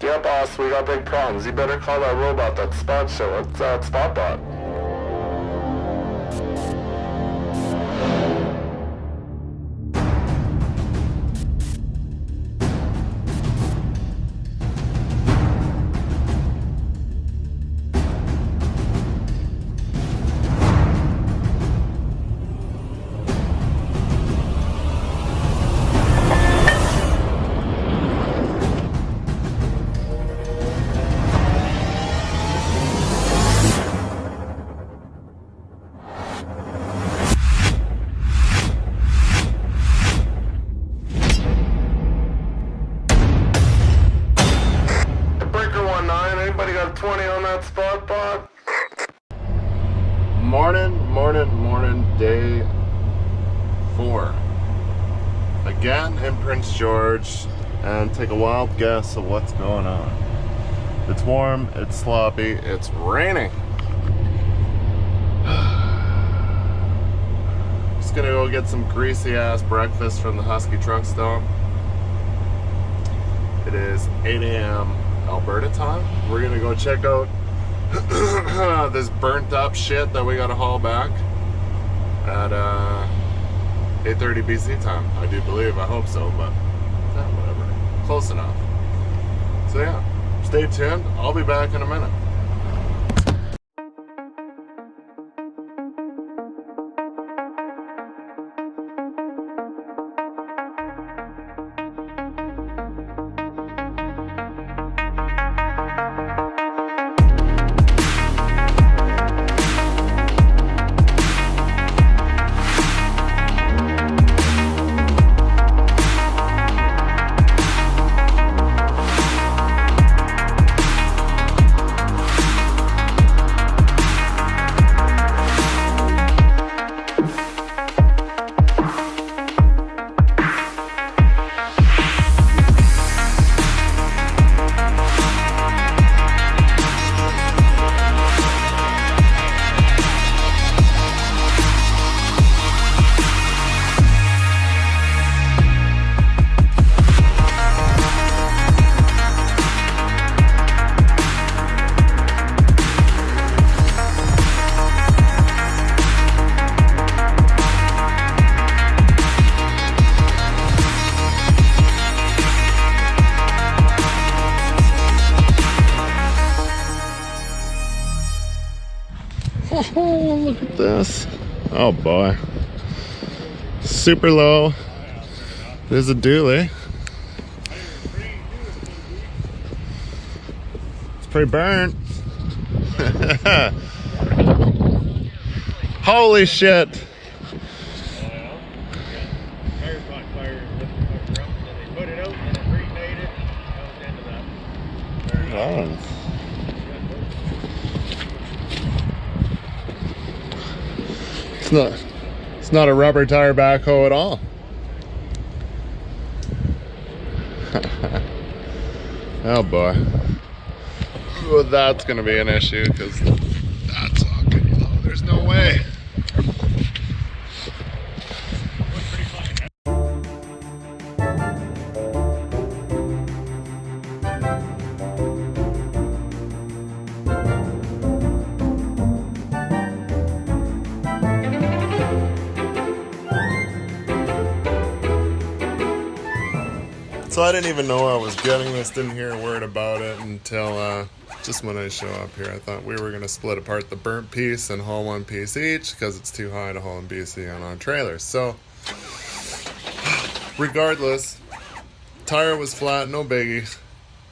Yeah, boss, we got big problems. You better call that robot that spot show. It's Spotbot. Breaker 19, anybody got a 20 on that Spotbot? Morning, day 4. Again in Prince George, and take a wild guess of what's going on. It's warm, it's sloppy, it's raining. Just gonna go get some greasy ass breakfast from the Husky truck stop. It is 8 a.m. Alberta time. We're gonna go check out this burnt up shit that we gotta haul back at 8:30 BC time. I do believe, I hope so, but whatever. Close enough. So yeah, stay tuned. I'll be back in a minute. Oh, look at this. Oh boy. Super low. There's a dually. It's pretty burnt. Holy shit. Oh. It's not a rubber tire backhoe at all. Oh boy. Well, that's gonna be an issue because that's fucking low. There's no way. So I didn't even know I was getting this, didn't hear a word about it until just when I show up here. I thought we were going to split apart the burnt piece and haul one piece each because it's too high to haul in BC on trailers. So regardless, tire was flat, no biggie.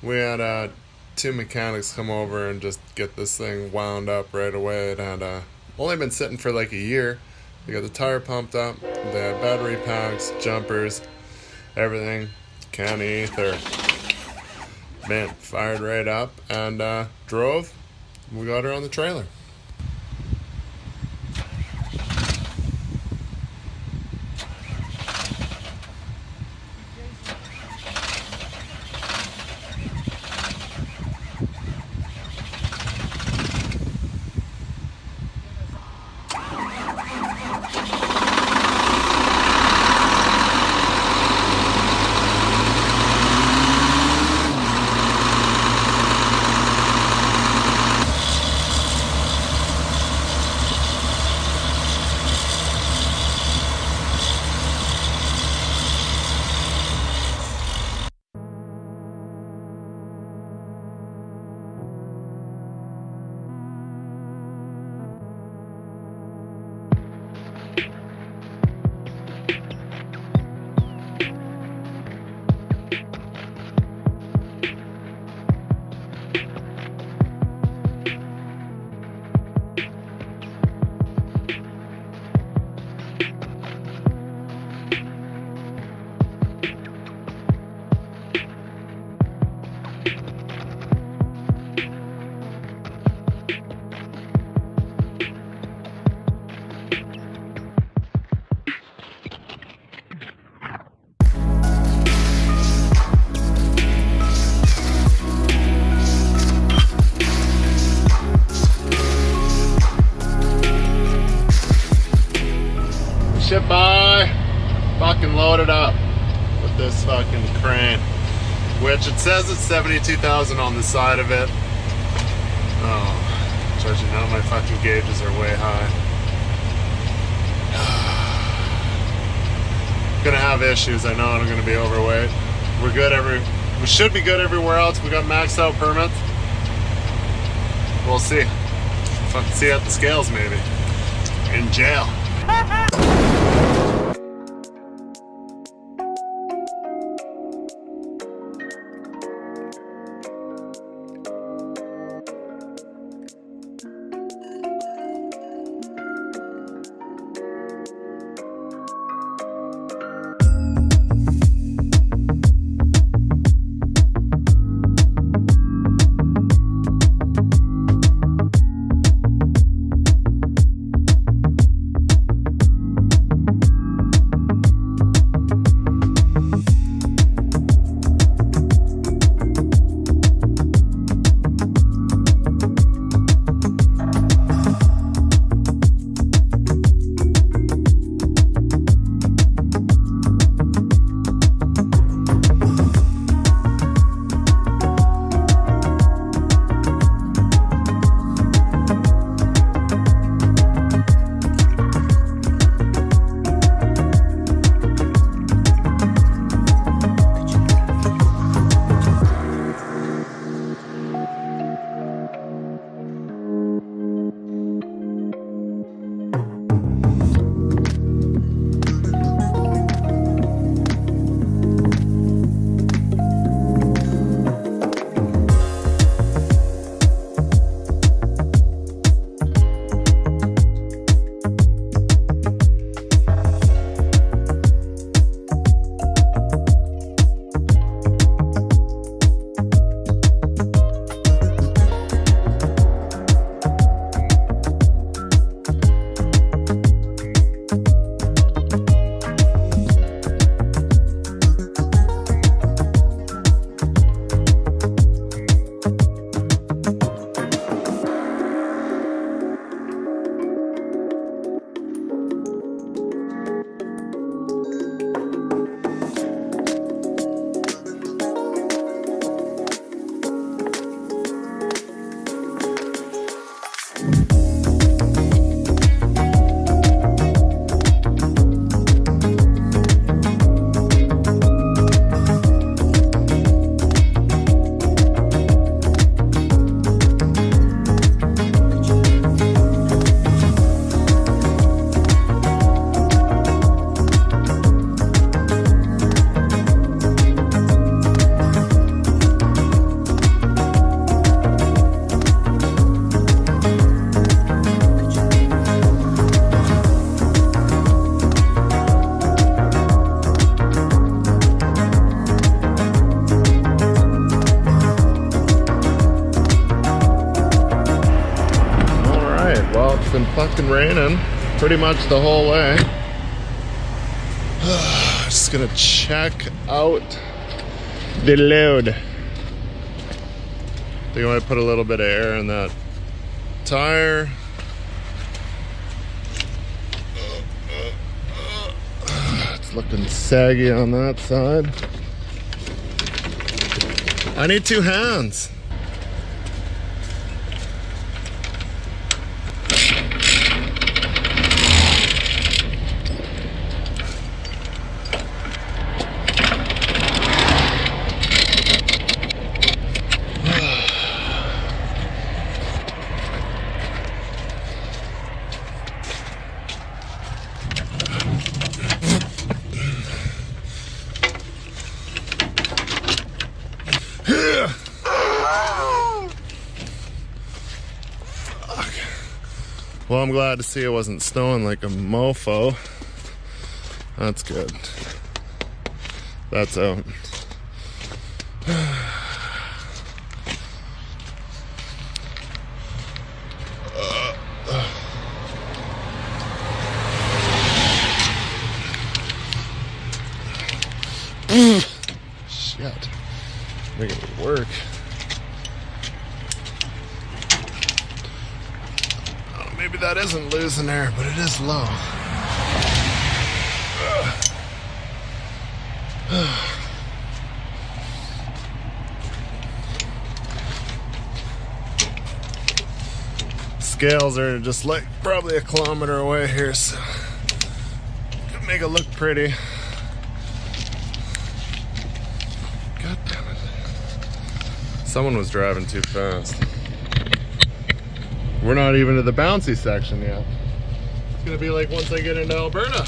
We had 2 mechanics come over and just get this thing wound up right away. It had only been sitting for like a year. They got the tire pumped up, they had battery packs, jumpers, everything. Can ether. Man, fired right up and drove. We got her on the trailer. which it says it's 72,000 on the side of it. Oh, judging now, my fucking gauges are way high. Gonna have issues, I know, and I'm gonna be overweight. We're good we should be good everywhere else. We got maxed out permits. We'll see. Fucking see you at the scales, maybe. In jail. been fucking raining pretty much the whole way. Just gonna check out the load. I think I might put a little bit of air in that tire. It's looking saggy on that side. I need two hands. Well, I'm glad to see it wasn't snowing like a mofo. That's good. That's out. Shit. Making it work. Maybe that isn't losing air, but it is low. scales are just like probably a kilometer away here, so make it look pretty. God damn it. Someone was driving too fast. We're not even to the bouncy section yet. It's gonna be like once I get into Alberta.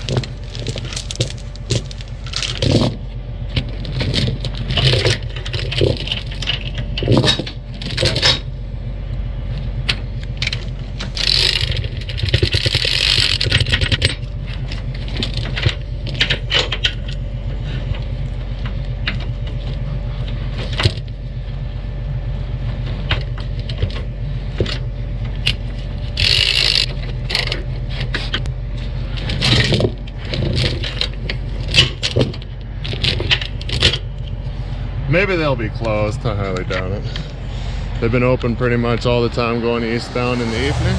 Maybe they'll be closed, I highly doubt it. They've been open pretty much all the time going eastbound in the evening.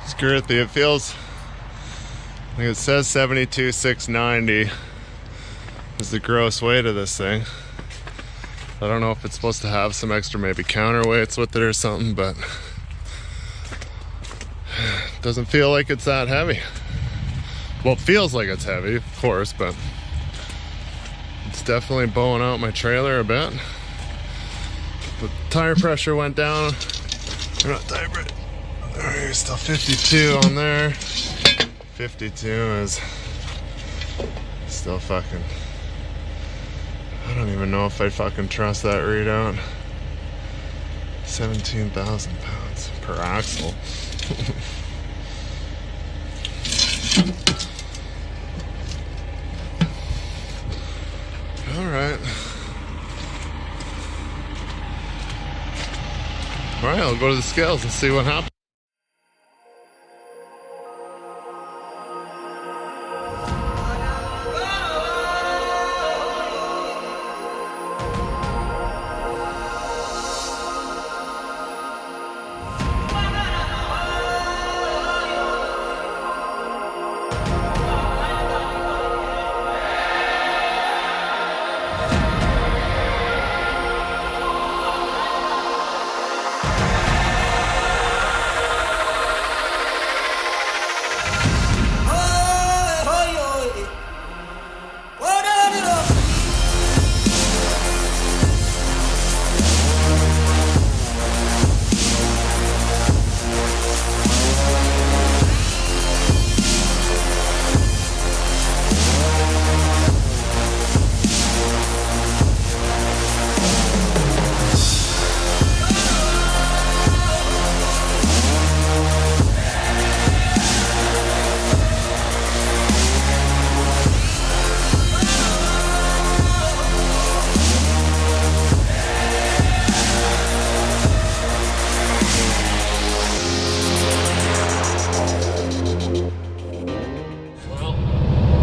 Screw it, it feels, I think it says 72,690 is the gross weight of this thing. I don't know if it's supposed to have some extra maybe counterweights with it or something, but it doesn't feel like it's that heavy. Well, it feels like it's heavy, of course, but it's definitely bowing out my trailer a bit. The tire pressure went down. Or not tire pressure. Alright, still 52 on there. 52 is still fucking, I don't even know if I fucking trust that readout. 17,000 pounds per axle. Alright. Alright, I'll go to the scales and see what happens.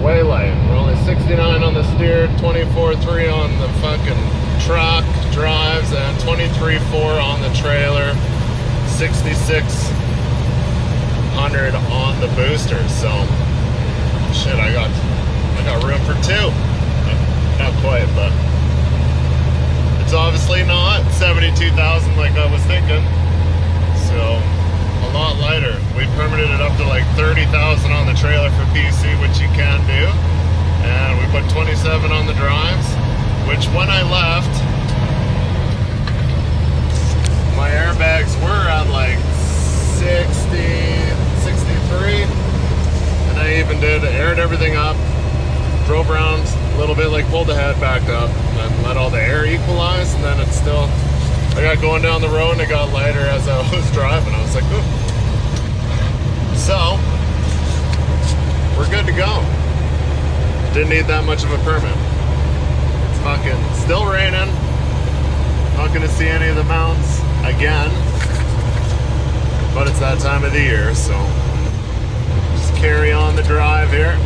Way light. We're only 69 on the steer, 24.3 on the fucking truck drives, and 23.4 on the trailer, 6,600 on the booster. So, shit, I got room for two. Not quite, but it's obviously not 72,000 like I was thinking. So, a lot lighter. We permitted it up to like 30,000 on the trailer for PC, which you can do. And we put 27 on the drives, which when I left, my airbags were at like 60, 63. And I even aired everything up, drove around a little bit, like pulled the head back up and let all the air equalize. And then it's still, I got going down the road and it got lighter as I was driving. I was like, ooh. So, we're good to go. Didn't need that much of a permit. It's fucking still raining. Not gonna see any of the mountains again. But it's that time of the year, so just carry on the drive here.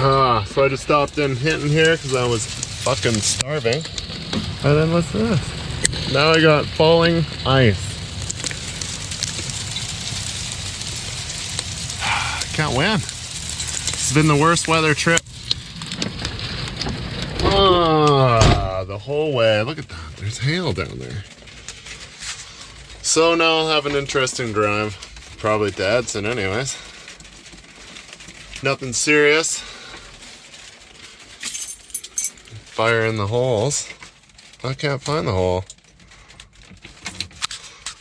So I just stopped in Hinton here because I was fucking starving. And then what's this? Now I got falling ice. Can't win. It's been the worst weather trip. The whole way. Look at that. There's hail down there. So now I'll have an interesting drive. Probably to Edson anyways. Nothing serious. Fire in the holes. I can't find the hole.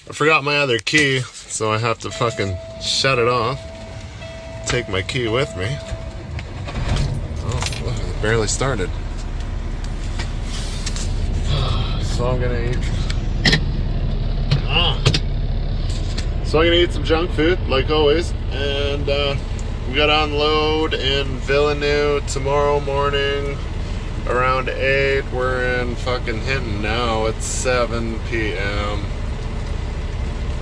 I forgot my other key, so I have to fucking shut it off. Take my key with me. Oh, look, it barely started. So I'm gonna eat. So I'm gonna eat some junk food, like always, and we gotta unload in Villeneuve tomorrow morning around 8. We're in fucking Hinton now. It's 7 p.m.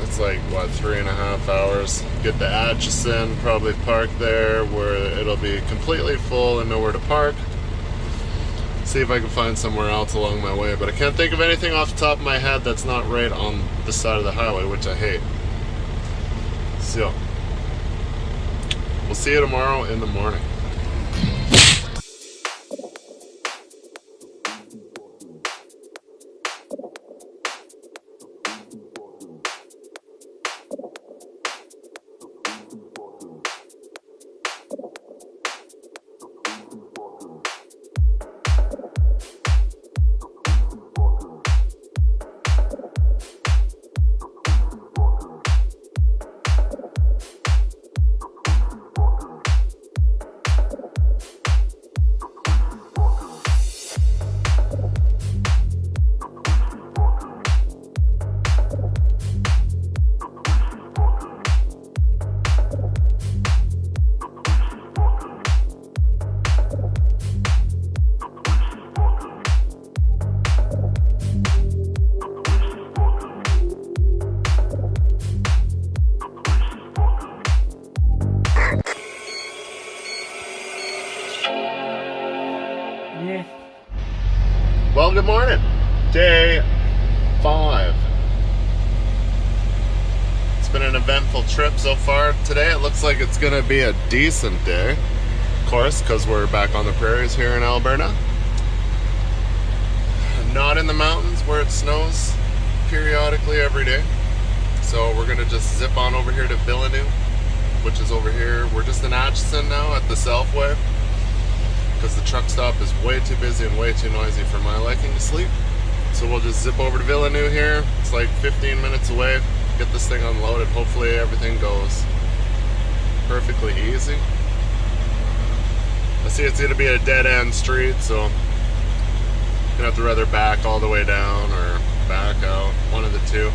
It's like, what, 3.5 hours. Get to Atchison, probably park there where it'll be completely full and nowhere to park. See if I can find somewhere else along my way, but I can't think of anything off the top of my head that's not right on the side of the highway, which I hate. So, we'll see you tomorrow in the morning. Well, good morning. Day 5. It's been an eventful trip so far. Today it looks like it's going to be a decent day. Of course, because we're back on the prairies here in Alberta. Not in the mountains where it snows periodically every day. So we're going to just zip on over here to Villeneuve, which is over here. We're just in Atchison now at the Southway, because the truck stop is way too busy and way too noisy for my liking to sleep. So we'll just zip over to Villeneuve here. It's like 15 minutes away. Get this thing unloaded. Hopefully everything goes perfectly easy. I see it's going to be a dead-end street, so I'm going to have to rather back all the way down or back out, one of the two.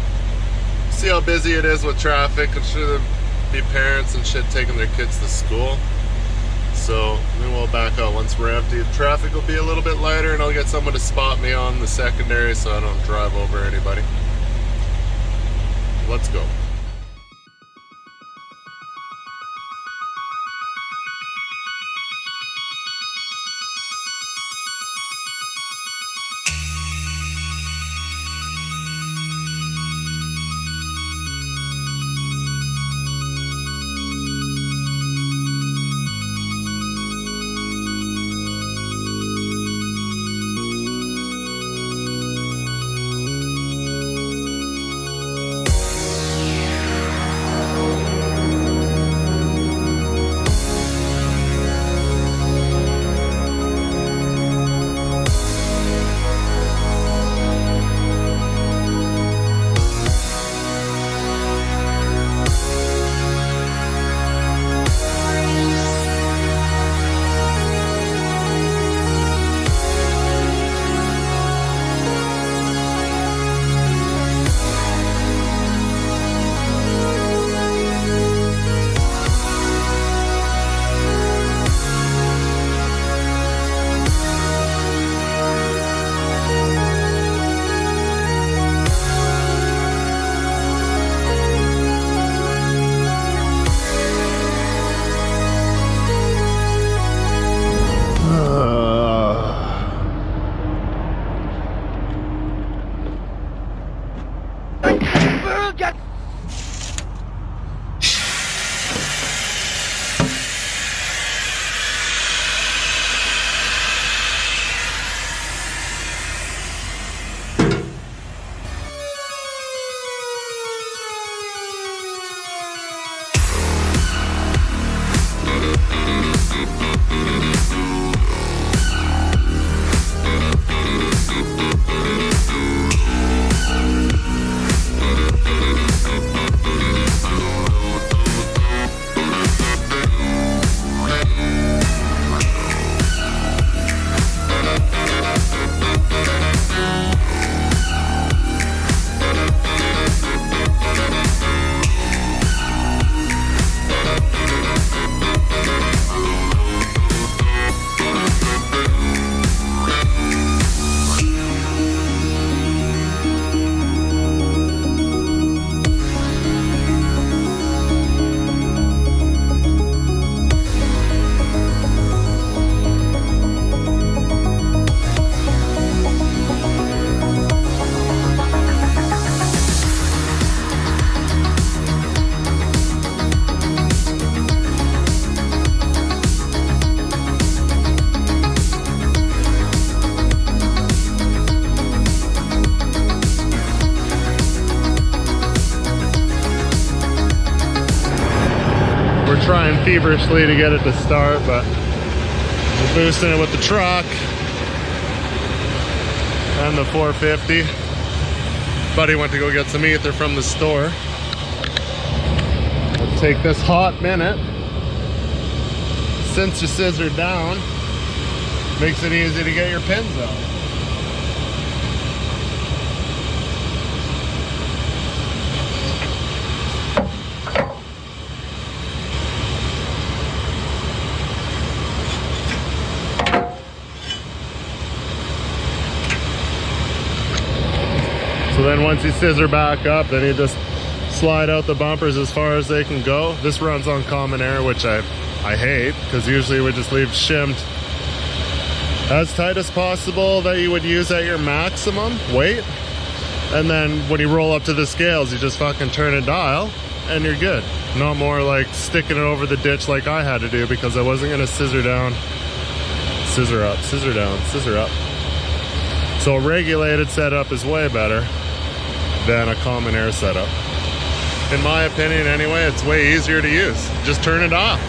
See how busy it is with traffic. I'm sure there'll be parents and shit taking their kids to school. So then we'll back out once we're empty. The traffic will be a little bit lighter and I'll get someone to spot me on the secondary so I don't drive over anybody. Let's go. feverishly to get it to start, but we're boosting it with the truck and the 450. Buddy went to go get some ether from the store. Let's take this hot minute. Since you scissor down, makes it easy to get your pins out. So then once you scissor back up, then you just slide out the bumpers as far as they can go. This runs on common air, which I hate, because usually we just leave shimmed as tight as possible that you would use at your maximum weight. And then when you roll up to the scales, you just fucking turn a dial and you're good. Not more like sticking it over the ditch like I had to do, because I wasn't gonna scissor down, scissor up, scissor down, scissor up. So a regulated setup is way better than a common air setup. In my opinion anyway, it's way easier to use. Just turn it off.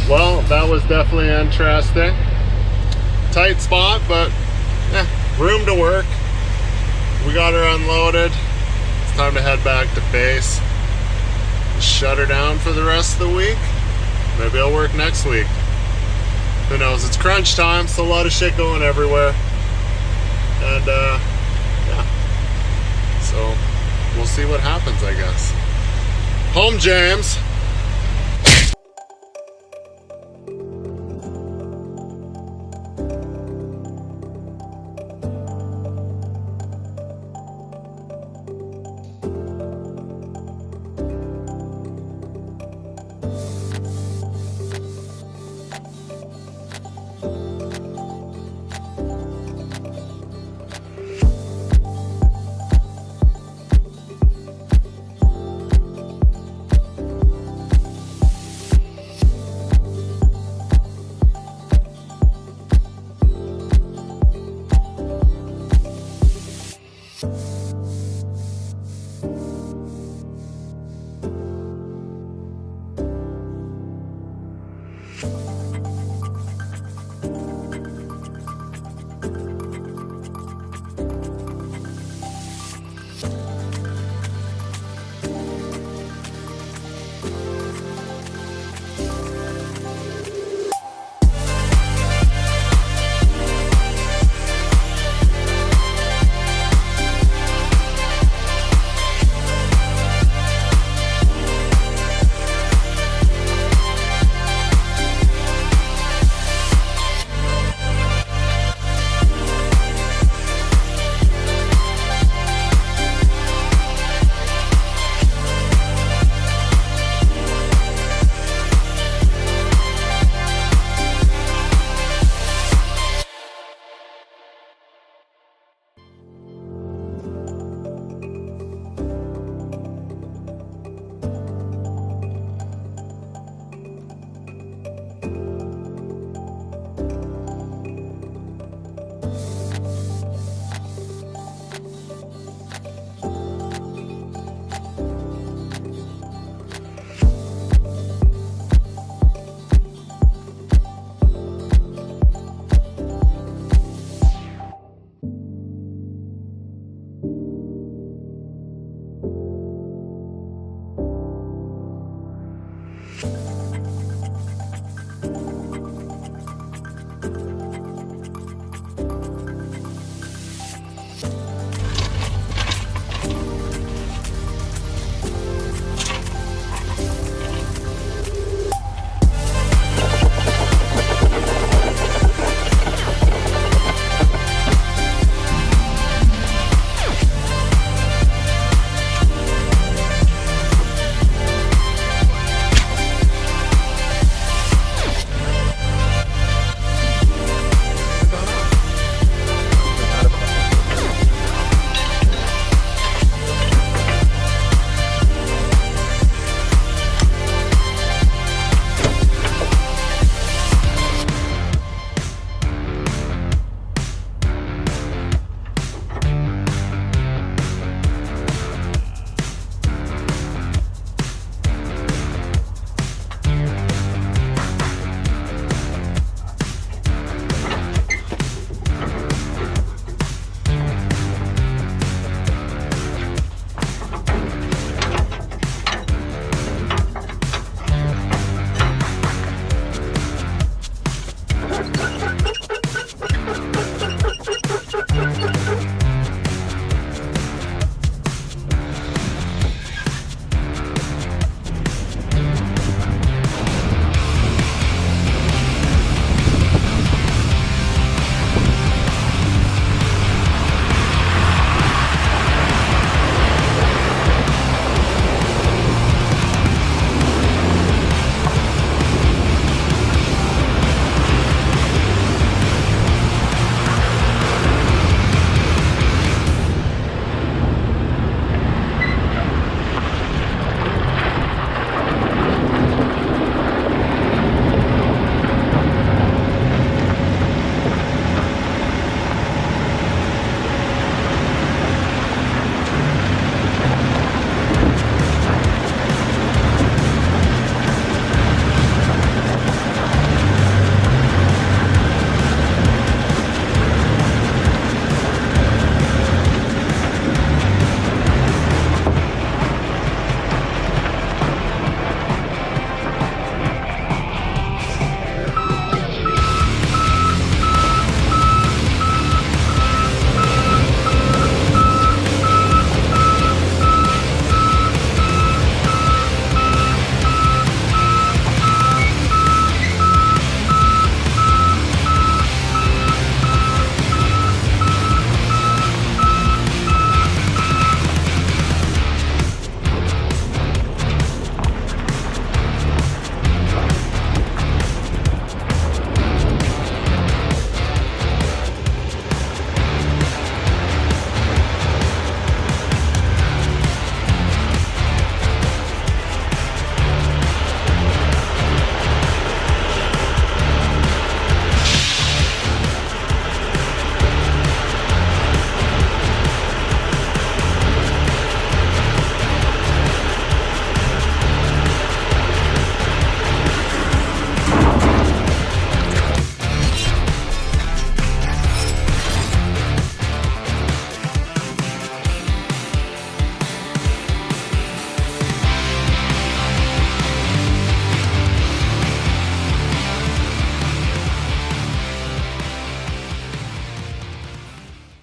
Well, that was definitely interesting. Tight spot, but room to work. We got her unloaded. It's time to head back to base. Shut her down for the rest of the week. Maybe I'll work next week. Who knows? It's crunch time, so a lot of shit going everywhere. And yeah. So we'll see what happens, I guess. Home James.